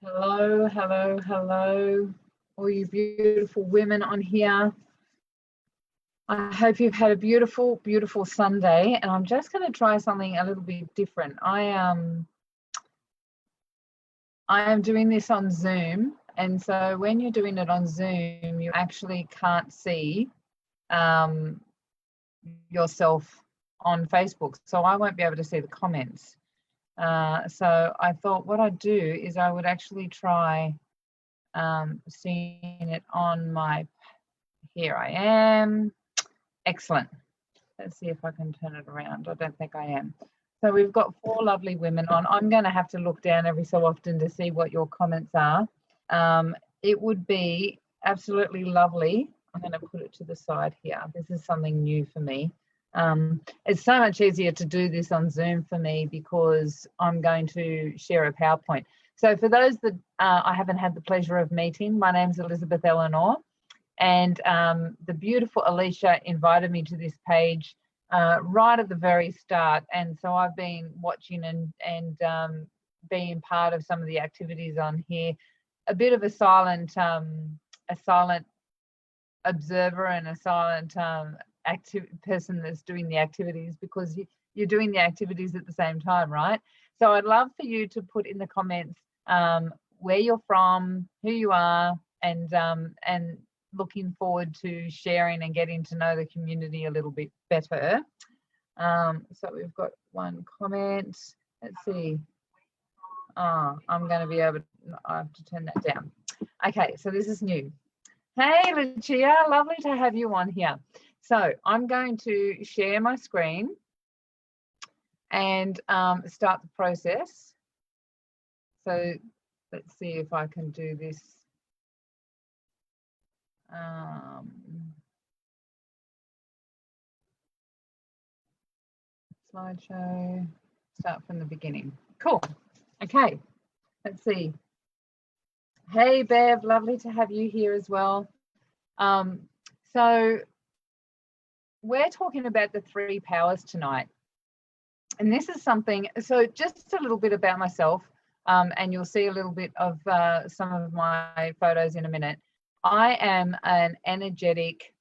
Hello, hello, hello, all you beautiful women on here. I hope you've had a beautiful, beautiful Sunday, and I'm just going to try something a little bit different. I am doing this on Zoom, and so when you're doing it on Zoom, you actually can't see um, yourself on Facebook, so I won't be able to see the comments. So I thought what I'd do is I would actually try seeing it on my, here I am. Excellent. Let's see if I can turn it around. I don't think I am. So we've got 4 lovely women on. I'm going to have to look down every so often to see what your comments are. It would be absolutely lovely. I'm going to put it to the side here. This is something new for me. It's so much easier to do this on Zoom for me because I'm going to share a PowerPoint. So for those that I haven't had the pleasure of meeting, my name's Elizabeth Eleanor, and the beautiful Alicia invited me to this page right at the very start, and so I've been watching and being part of some of the activities on here. A bit of a silent observer and a silent person that's doing the activities, because you're doing the activities at the same time, right? So I'd love for you to put in the comments where you're from, who you are, and looking forward to sharing and getting to know the community a little bit better. So we've got one comment. Let's see. Oh, I'm going to be able to, I have to turn that down. Okay, so this is new. Hey, Lucia, lovely to have you on here. So I'm going to share my screen and start the process. So let's see if I can do this. Slideshow, start from the beginning. Cool. Okay, let's see. Hey, Bev, lovely to have you here as well. So we're talking about the 3 powers tonight. And this is something, so just a little bit about myself, and you'll see a little bit of some of my photos in a minute. I am an energetic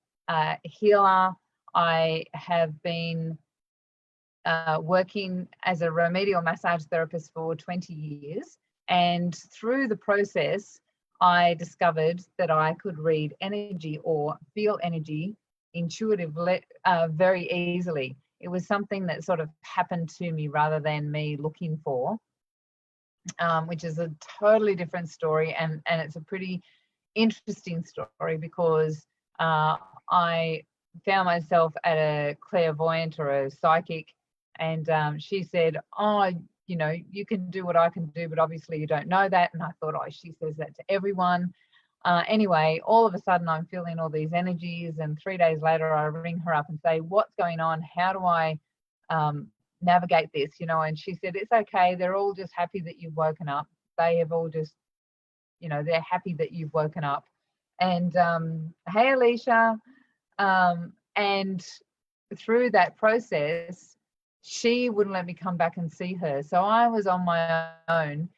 healer. I have been working as a remedial massage therapist for 20 years. And through the process, I discovered that I could read energy or feel energy intuitively very easily. It was something that sort of happened to me rather than me looking for, which is a totally different story. And it's a pretty interesting story because I found myself at a clairvoyant or a psychic, and she said, oh, you know, you can do what I can do, but obviously you don't know that. And I thought, oh, she says that to everyone. Anyway, all of a sudden I'm feeling all these energies, and 3 days later I ring her up and say, what's going on? How do I navigate this? You know, and she said, it's okay. They're all just happy that you've woken up. They have all just, you know, they're happy that you've woken up. And hey, Alicia. And through that process, she wouldn't let me come back and see her. So I was on my own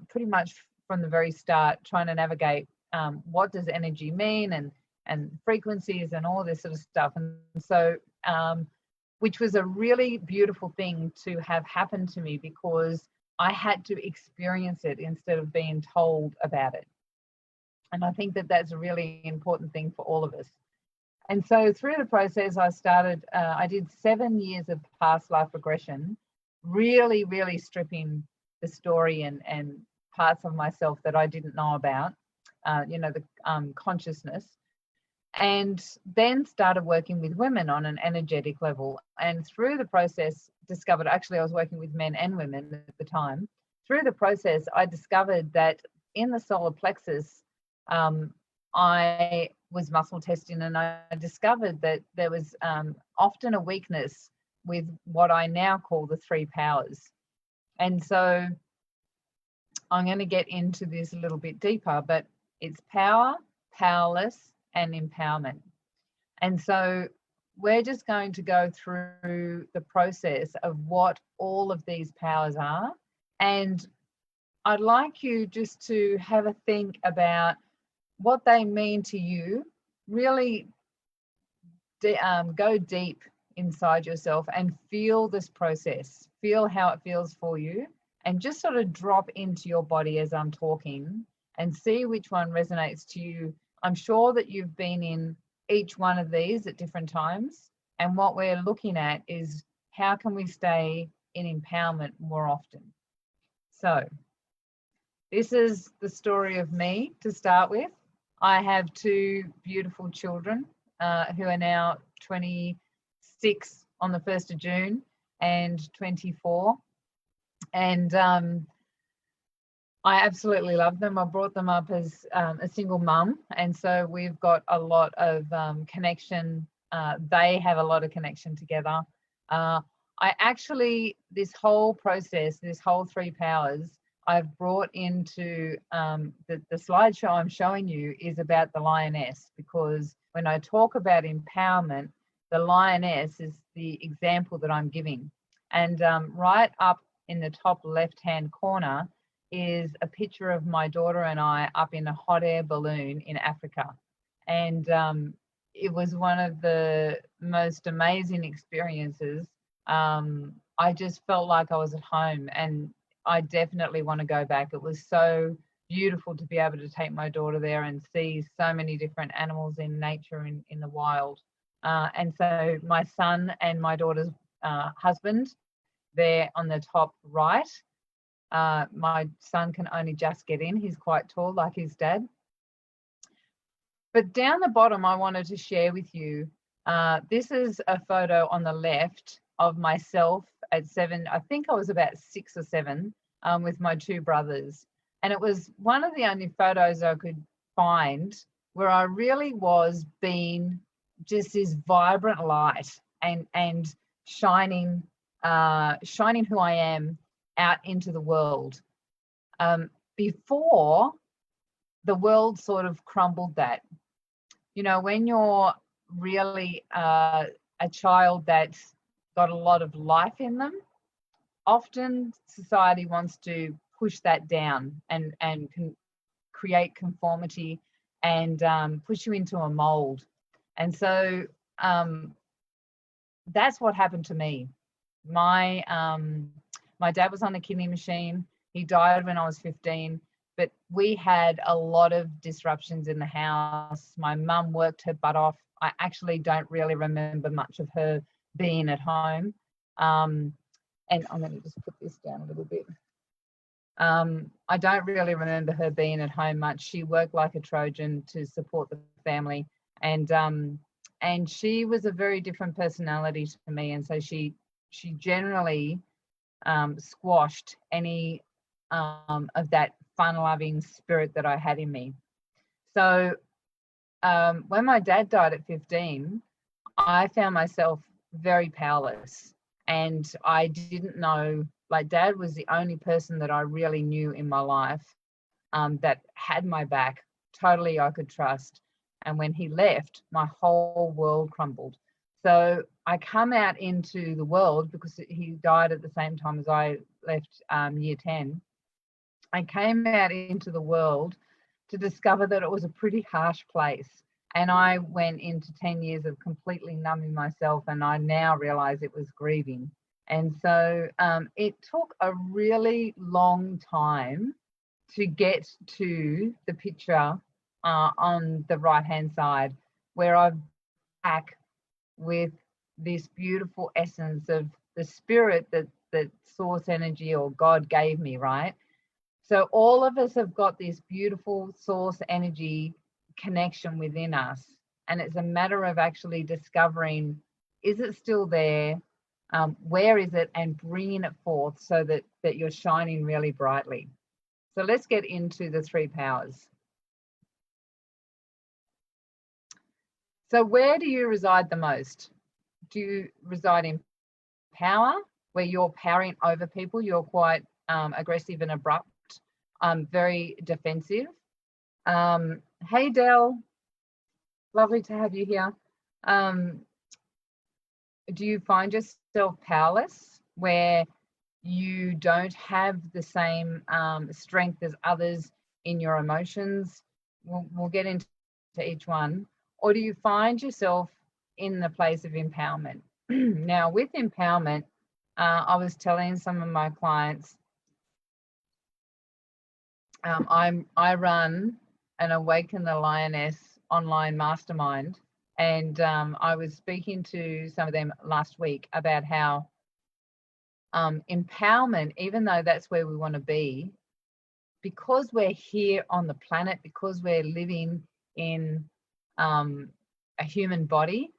pretty much from the very start, trying to navigate what does energy mean, and frequencies and all this sort of stuff. And so, which was a really beautiful thing to have happen to me, because I had to experience it instead of being told about it. And I think that that's a really important thing for all of us. And so through the process, I did 7 years of past life regression, really, really stripping the story and parts of myself that I didn't know about, you know, the consciousness. And then started working with women on an energetic level. And through the process, discovered, actually I was working with men and women at the time. Through the process, I discovered that in the solar plexus, I was muscle testing, and I discovered that there was often a weakness with what I now call the 3 powers. And so I'm going to get into this a little bit deeper, but it's power, powerless, and empowerment. And so we're just going to go through the process of what all of these powers are, and I'd like you just to have a think about what they mean to you. Really go deep inside yourself and feel this process. Feel how it feels for you, and just sort of drop into your body as I'm talking and see which one resonates to you. I'm sure that you've been in each one of these at different times. And what we're looking at is how can we stay in empowerment more often. So this is the story of me to start with. I have two beautiful children who are now 26 on the 1st of June and 24. And I absolutely love them. I brought them up as a single mum. And so we've got a lot of connection. They have a lot of connection together. I actually, this whole process, this whole 3 powers, I've brought into the slideshow I'm showing you is about the lioness, because when I talk about empowerment, the lioness is the example that I'm giving. And right up in the top left-hand corner is a picture of my daughter and I up in a hot air balloon in Africa. And it was one of the most amazing experiences. I just felt like I was at home, and I definitely want to go back. It was so beautiful to be able to take my daughter there and see so many different animals in nature in the wild. And so my son and my daughter's husband, they're on the top right. My son can only just get in. He's quite tall, like his dad. But down the bottom, I wanted to share with you, this is a photo on the left of myself at 7. I think I was about 6 or 7 with my 2 brothers. And it was one of the only photos I could find where I really was being just this vibrant light and shining who I am out into the world. Before the world sort of crumbled that. You know, when you're really a child that's got a lot of life in them, often society wants to push that down and create conformity and push you into a mold. And so that's what happened to me. My dad was on a kidney machine. He died when I was 15. But we had a lot of disruptions in the house. My mum worked her butt off. I actually don't really remember much of her being at home. And I'm going to just put this down a little bit. I don't really remember her being at home much. She worked like a Trojan to support the family. And she was a very different personality to me. And so she generally squashed any of that fun-loving spirit that I had in me. So when my dad died at 15, I found myself very powerless, and I didn't know, like, Dad was the only person that I really knew in my life that had my back, totally I could trust. And when he left, my whole world crumbled. So I come out into the world, because he died at the same time as I left year 10. I came out into the world to discover that it was a pretty harsh place. And I went into 10 years of completely numbing myself, and I now realize it was grieving. And so it took a really long time to get to the picture on the right-hand side, where I'm back with this beautiful essence of the spirit that source energy or God gave me, right? So all of us have got this beautiful source energy connection within us. And it's a matter of actually discovering, is it still there? Where is it? And bringing it forth so that you're shining really brightly. So let's get into the 3 powers. So where do you reside the most? Do you reside in power, where you're powering over people? You're quite aggressive and abrupt, very defensive. Hey, Del, lovely to have you here. Do you find yourself powerless, where you don't have the same strength as others in your emotions? We'll get into each one. Or do you find yourself in the place of empowerment? Now, with empowerment, I was telling some of my clients, I run an Awaken the Lioness online mastermind, and I was speaking to some of them last week about how empowerment, even though that's where we want to be, because we're here on the planet, because we're living in a human body,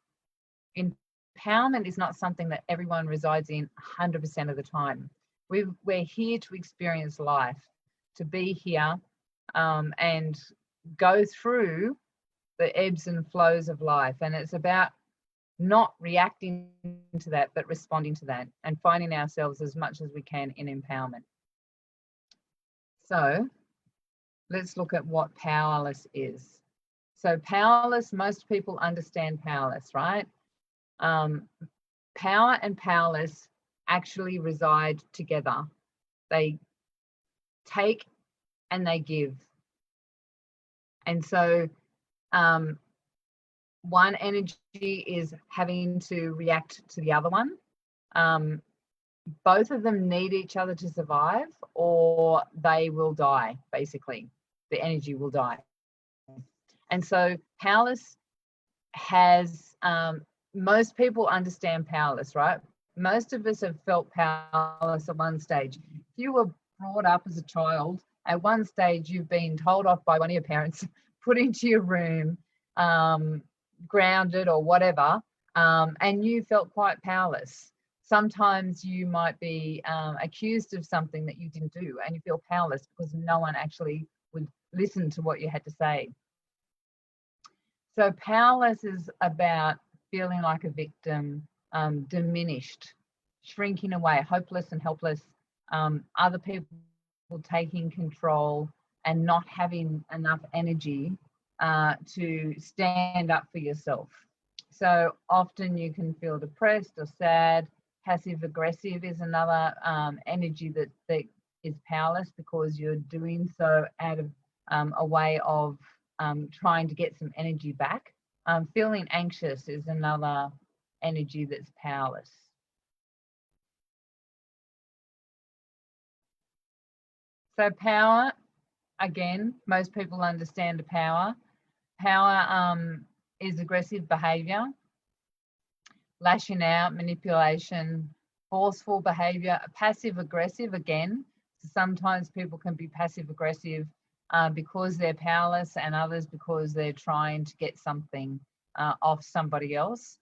empowerment is not something that everyone resides in 100% of the time. We're here to experience life, to be here and go through the ebbs and flows of life. And it's about not reacting to that, but responding to that and finding ourselves as much as we can in empowerment. So let's look at what powerless is. So powerless, most people understand powerless, right? Power and powerless actually reside together. They take and they give. And so one energy is having to react to the other one. Both of them need each other to survive, or they will die, basically. The energy will die. And so powerless has, most people understand powerless, right? Most of us have felt powerless at one stage. If you were brought up as a child, at one stage you've been told off by one of your parents, put into your room, grounded or whatever, and you felt quite powerless. Sometimes you might be accused of something that you didn't do, and you feel powerless because no one actually would listen to what you had to say. So powerless is about feeling like a victim, diminished, shrinking away, hopeless and helpless, other people taking control and not having enough energy to stand up for yourself. So often you can feel depressed or sad. Passive aggressive is another energy that is powerless, because you're doing so out of a way of trying to get some energy back. Feeling anxious is another energy that's powerless. So power, again, most people understand the power. Power is aggressive behavior, lashing out, manipulation, forceful behavior. Passive aggressive, again, sometimes people can be passive aggressive because they're powerless, and others because they're trying to get something off somebody else.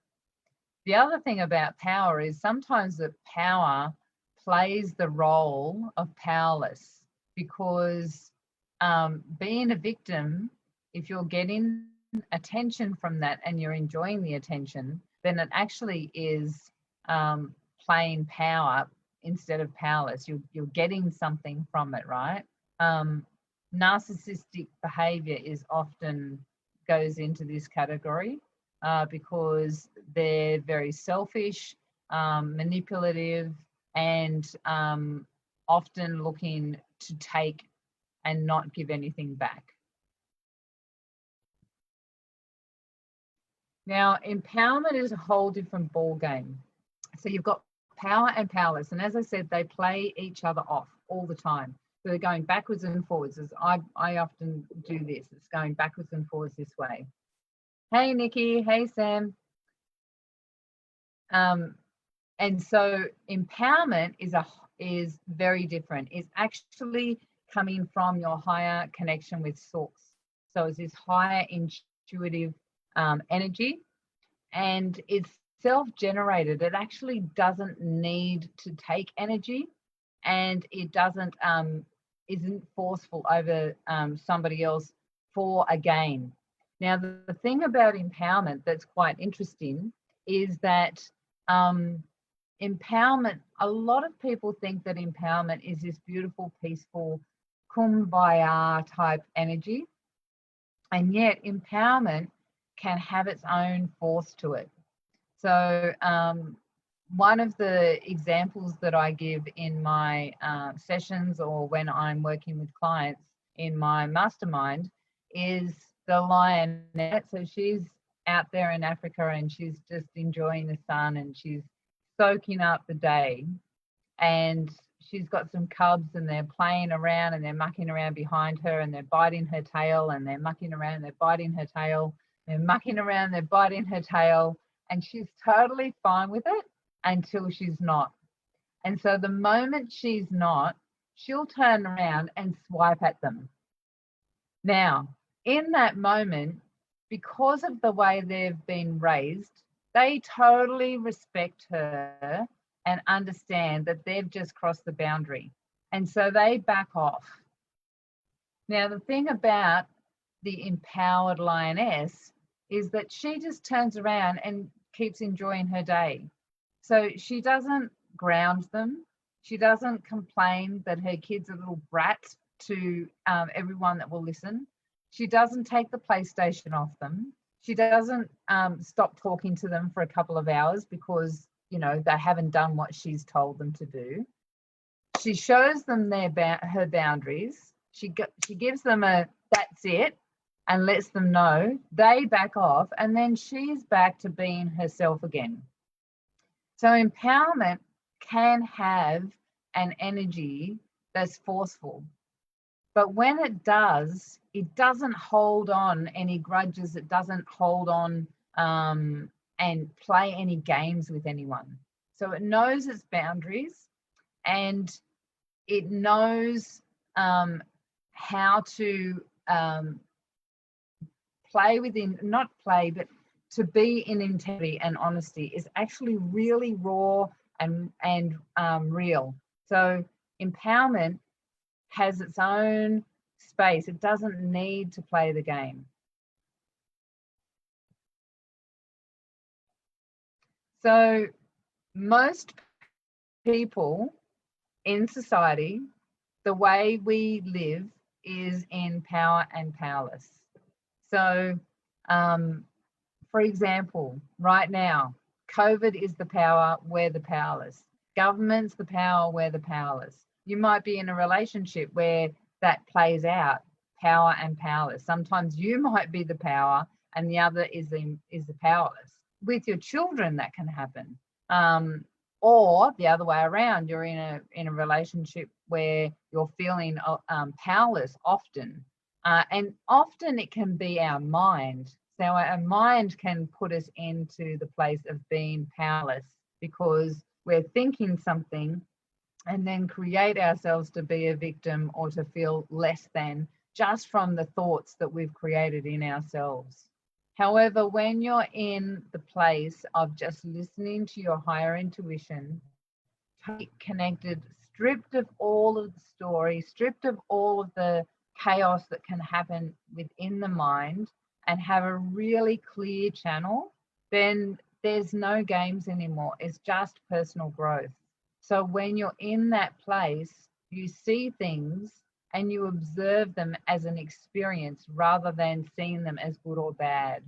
The other thing about power is sometimes that power plays the role of powerless, because being a victim, if you're getting attention from that and you're enjoying the attention, then it actually is playing power instead of powerless. You're getting something from it, right? Narcissistic behavior is often goes into this category because they're very selfish, manipulative, and often looking to take and not give anything back. Now, empowerment is a whole different ball game. So you've got power and powerless, and as I said, they play each other off all the time. So they're going backwards and forwards. As I often do this. It's going backwards and forwards this way. Hey, Nikki. Hey, Sam. And so empowerment is very different. It's actually coming from your higher connection with source. So it's this higher intuitive energy, and it's self-generated. It actually doesn't need to take energy, and it doesn't isn't forceful over somebody else for a gain. Now, the thing about empowerment that's quite interesting is that empowerment, a lot of people think that empowerment is this beautiful, peaceful, kumbaya type energy, and yet empowerment can have its own force to it. So one of the examples that I give in my sessions, or when I'm working with clients in my mastermind, is the lioness. So she's out there in Africa and she's just enjoying the sun and she's soaking up the day. And she's got some cubs and they're playing around and they're mucking around behind her and they're biting her tail and they're mucking around, they're biting her tail, they're mucking around, they're biting her tail, and she's totally fine with it until she's not. And so the moment she's not, she'll turn around and swipe at them. Now, in that moment, because of the way they've been raised, they totally respect her and understand that they've just crossed the boundary. And so they back off. Now, the thing about the empowered lioness is that she just turns around and keeps enjoying her day. So she doesn't ground them. She doesn't complain that her kid's a little brat to everyone that will listen. She doesn't take the PlayStation off them. She doesn't stop talking to them for a couple of hours because, you know, they haven't done what she's told them to do. She shows them her boundaries. She gives them a that's it and lets them know. They back off and then she's back to being herself again. So empowerment can have an energy that's forceful. But when it doesn't hold on any grudges. It doesn't hold on and play any games with anyone. So it knows its boundaries and it knows how to play within, not play, but to be in integrity and honesty is actually really raw and real. So empowerment has its own space. It doesn't need to play the game. So most people in society, the way we live is in power and powerless. So, for example, right now, COVID is the power, we're the powerless. Government's the power, we're the powerless. You might be in a relationship where that plays out, power and powerless. Sometimes you might be the power and the other is the powerless. With your children, that can happen. Or the other way around, you're in a relationship where you're feeling powerless often. And often it can be our mind. So our mind can put us into the place of being powerless because we're thinking something and then create ourselves to be a victim or to feel less than just from the thoughts that we've created in ourselves. However, when you're in the place of just listening to your higher intuition, connected, stripped of all of the story, stripped of all of the chaos that can happen within the mind, and have a really clear channel, then there's no games anymore. It's just personal growth. So when you're in that place, you see things and you observe them as an experience rather than seeing them as good or bad.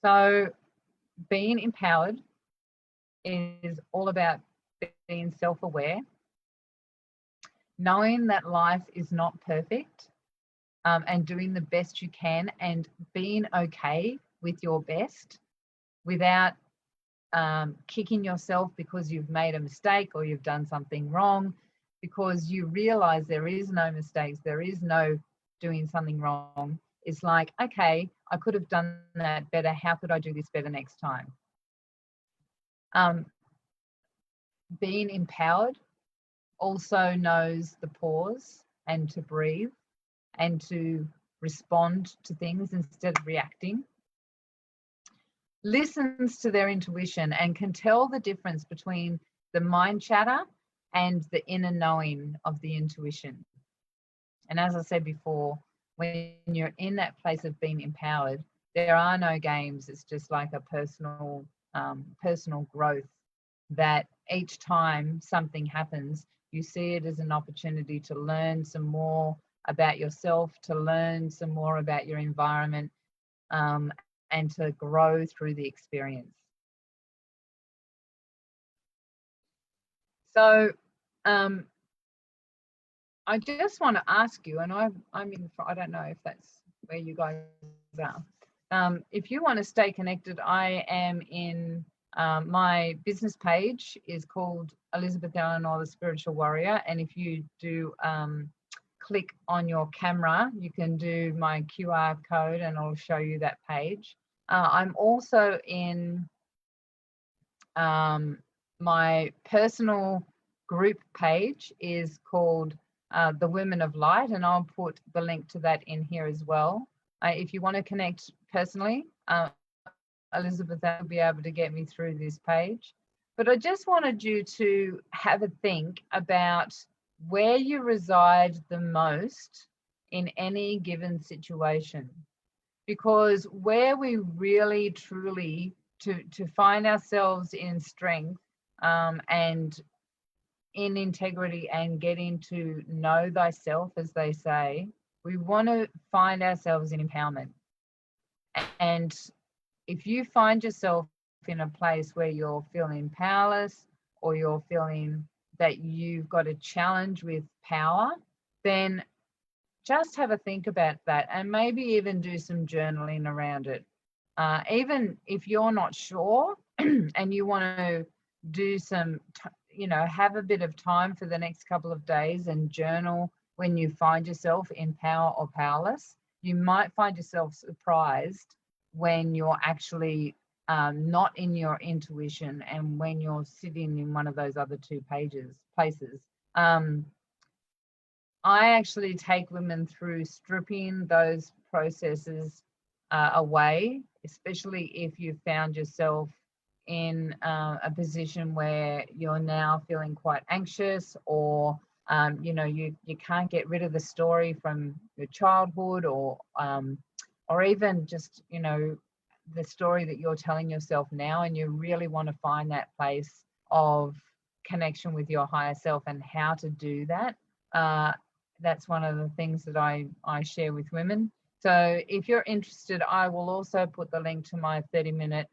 So being empowered is all about being self-aware, knowing that life is not perfect, and doing the best you can and being okay with your best without kicking yourself because you've made a mistake or you've done something wrong, because you realize there is no mistakes, there is no doing something wrong. It's like, okay, I could have done that better. How could I do this better next time? Being empowered also knows the pause and to breathe and to respond to things instead of reacting. Listens to their intuition and can tell the difference between the mind chatter and the inner knowing of the intuition. And as I said before, when you're in that place of being empowered, there are no games. It's just like a personal growth that each time something happens, you see it as an opportunity to learn some more about yourself, to learn some more about your environment, and to grow through the experience. So I just want to ask you, and I don't know if that's where you guys are. If you want to stay connected, I am in my business page is called Elizabeth Eleanor, the Spiritual Warrior. And if you do click on your camera, you can do my QR code and I'll show you that page. I'm also in my personal group page is called The Women of Light, and I'll put the link to that in here as well. If you want to connect personally, Elizabeth will be able to get me through this page. But I just wanted you to have a think about where you reside the most in any given situation. Because where we really truly to find ourselves in strength and in integrity and getting to know thyself, as they say, we want to find ourselves in empowerment. And if you find yourself in a place where you're feeling powerless or you're feeling that you've got a challenge with power, then just have a think about that and maybe even do some journaling around it. Even if you're not sure and you want to do some, have a bit of time for the next couple of days and journal when you find yourself in power or powerless, you might find yourself surprised when you're actually not in your intuition and when you're sitting in one of those other two places. I actually take women through stripping those processes away, especially if you found yourself in a position where you're now feeling quite anxious, or you can't get rid of the story from your childhood, or even just the story that you're telling yourself now, and you really want to find that place of connection with your higher self and how to do that. That's one of the things that I share with women. So if you're interested, I will also put the link to my 30-minute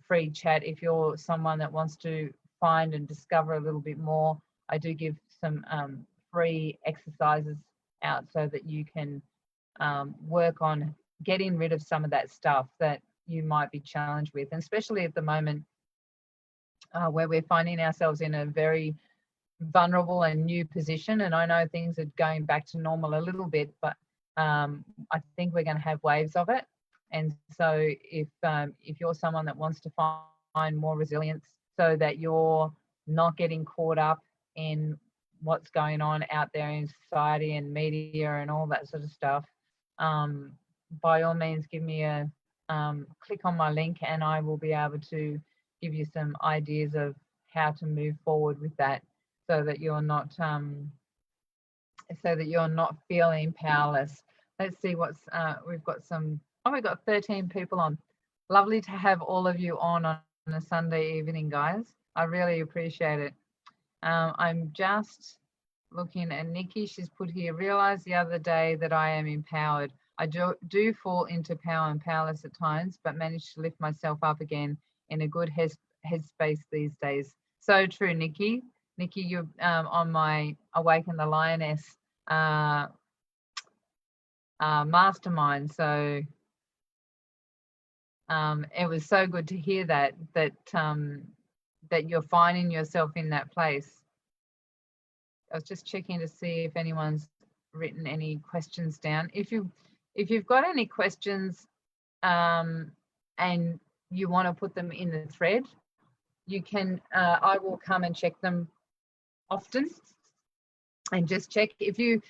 free chat. If you're someone that wants to find and discover a little bit more, I do give some free exercises out so that you can work on getting rid of some of that stuff that you might be challenged with, and especially at the moment where we're finding ourselves in a very vulnerable and new position. And I know things are going back to normal a little bit, but I think we're going to have waves of it. And so if you're someone that wants to find more resilience so that you're not getting caught up in what's going on out there in society and media and all that sort of stuff, by all means give me a click on my link and I will be able to give you some ideas of how to move forward with that, so that you're not feeling powerless. Let's see what's we've got 13 people on. Lovely to have all of you on a Sunday evening, guys. I really appreciate it. I'm just looking at Nikki. She's put here, realized the other day that I am empowered. I do fall into power and powerless at times, but manage to lift myself up again in a good headspace these days. So true, Nikki. Nikki, you're on my Awaken the Lioness mastermind. So it was so good to hear that you're finding yourself in that place. I was just checking to see if anyone's written any questions down. If you've got any questions and you want to put them in the thread, you can. I will come and check them often and just check. If you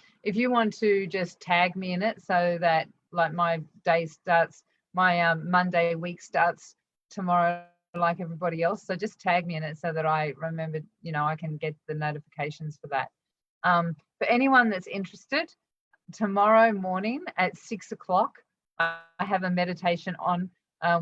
want to just tag me in it, so that like my day starts, my Monday week starts tomorrow like everybody else, so just tag me in it so that I remember, I can get the notifications for that. For anyone that's interested, tomorrow morning at 6 o'clock I have a meditation on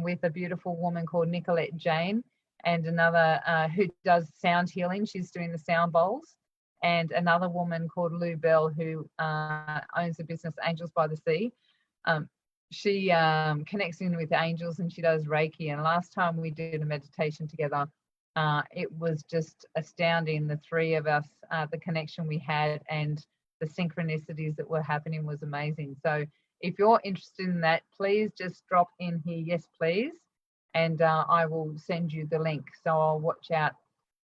with a beautiful woman called Nicolette Jane, and another who does sound healing. She's doing the sound bowls, and another woman called Lou Bell, who owns the business Angels by the Sea. She connects in with angels and she does Reiki. And last time we did a meditation together, it was just astounding. The three of us, the connection we had and the synchronicities that were happening was amazing. So if you're interested in that, please just drop in here, yes, please. And I will send you the link. So I'll watch out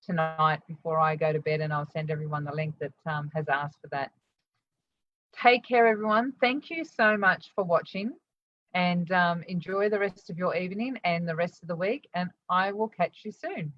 tonight before I go to bed and I'll send everyone the link that has asked for that. Take care, everyone. Thank you so much for watching, and enjoy the rest of your evening and the rest of the week. And I will catch you soon.